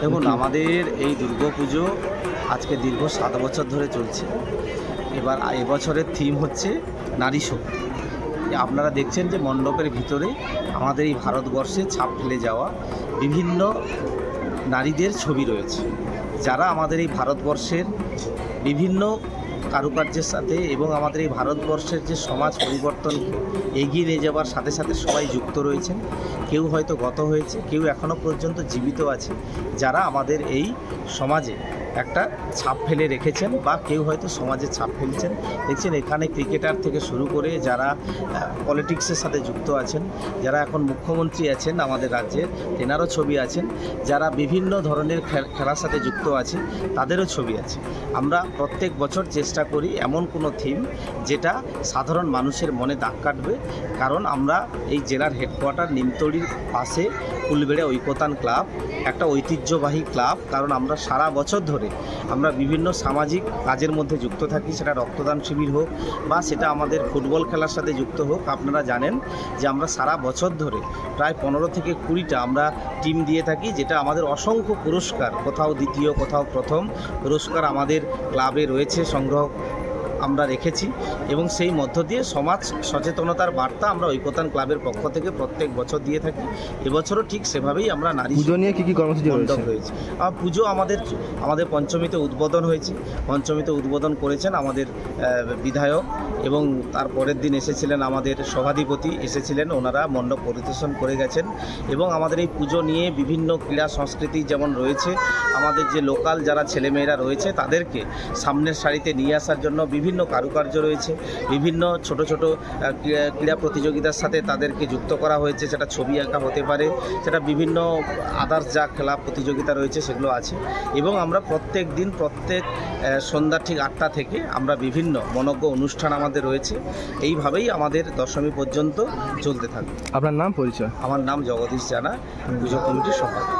দেখুন, আমাদের এই দুর্গাপুজো আজকে দীর্ঘ 7 বছর ধরে চলছে। এবার এবছরের থিম হচ্ছে নারী শক্তি। আপনারা দেখছেন যে মণ্ডপের ভিতরে আমাদের এই ভারতবর্ষে ছাপ ফেলে যাওয়া বিভিন্ন নারীদের ছবি রয়েছে, যারা আমাদের এই ভারতবর্ষের বিভিন্ন কারুকার্যের সাথে এবং আমাদের এই ভারতবর্ষের যে সমাজ পরিবর্তন এগিয়ে নিয়ে যাওয়ার সাথে সাথে সবাই যুক্ত রয়েছেন। কেউ হয়তো গত হয়েছে, কেউ এখনও পর্যন্ত জীবিত আছে, যারা আমাদের এই সমাজে একটা ছাপ ফেলে রেখেছেন বা কেউ হয়তো সমাজে ছাপ ফেলছেন। দেখছেন এখানে ক্রিকেটার থেকে শুরু করে যারা পলিটিক্সের সাথে যুক্ত আছেন, যারা এখন মুখ্যমন্ত্রী আছেন আমাদের রাজ্যের, তেনারও ছবি আছেন। যারা বিভিন্ন ধরনের খেলার সাথে যুক্ত আছে তাদেরও ছবি আছে। আমরা প্রত্যেক বছর চেষ্টা করি এমন কোনো থিম যেটা সাধারণ মানুষের মনে দাগ কাটবে। কারণ আমরা এই জেলার হেডকোয়ার্টার নিমতলির পাশে ফুলবেড়ে ঐকতান ক্লাব একটা ঐতিহ্যবাহী ক্লাব। কারণ আমরা সারা বছর ধরে আমরা বিভিন্ন সামাজিক কাজের মধ্যে যুক্ত থাকি, সেটা রক্তদান শিবির হোক বা সেটা আমাদের ফুটবল খেলার সাথে যুক্ত হোক। আপনারা জানেন যে আমরা সারা বছর ধরে প্রায় 15 থেকে 20টা আমরা টিম দিয়ে থাকি, যেটা আমাদের অসংখ্য পুরস্কার, কোথাও দ্বিতীয় কোথাও প্রথম পুরস্কার আমাদের ক্লাবে রয়েছে, সংগ্রহ আমরা রেখেছি। এবং সেই মধ্য দিয়ে সমাজ সচেতনতার বার্তা আমরা ঐকতান ক্লাবের পক্ষ থেকে প্রত্যেক বছর দিয়ে থাকি। এবছরও ঠিক সেভাবেই আমরা নারী পুজো নিয়ে কী কী কর্মসূচি হয়েছে। পুজো আমাদের পঞ্চমীতে উদ্বোধন হয়েছে। পঞ্চমীতে উদ্বোধন করেছেন আমাদের বিধায়ক, এবং তার পরের দিন এসেছিলেন আমাদের সভাধিপতি এসেছিলেন, ওনারা মণ্ডপ পরিদর্শন করে গেছেন। এবং আমাদের এই পুজো নিয়ে বিভিন্ন ক্রীড়া সংস্কৃতি যেমন রয়েছে, আমাদের যে লোকাল যারা ছেলেমেয়েরা রয়েছে তাদেরকে সামনের সারিতে নিয়ে আসার জন্য বিভিন্ন কারুকার্য রয়েছে, বিভিন্ন ছোট ছোট ক্রীড়া প্রতিযোগিতার সাথে তাদেরকে যুক্ত করা হয়েছে। সেটা ছবি আঁকা হতে পারে, সেটা বিভিন্ন আদার্স যা খেলা প্রতিযোগিতা রয়েছে সেগুলো আছে। এবং আমরা প্রত্যেক দিন প্রত্যেক সন্ধ্যা ঠিক 8টা থেকে আমরা বিভিন্ন মনজ্ঞ অনুষ্ঠান আমাদের রয়েছে। এইভাবেই আমাদের দশমী পর্যন্ত চলতে থাকবে। আপনার নাম, পরিচয়? আমার নাম জগদীশ জানা, পুজো কমিটির সভাপতি।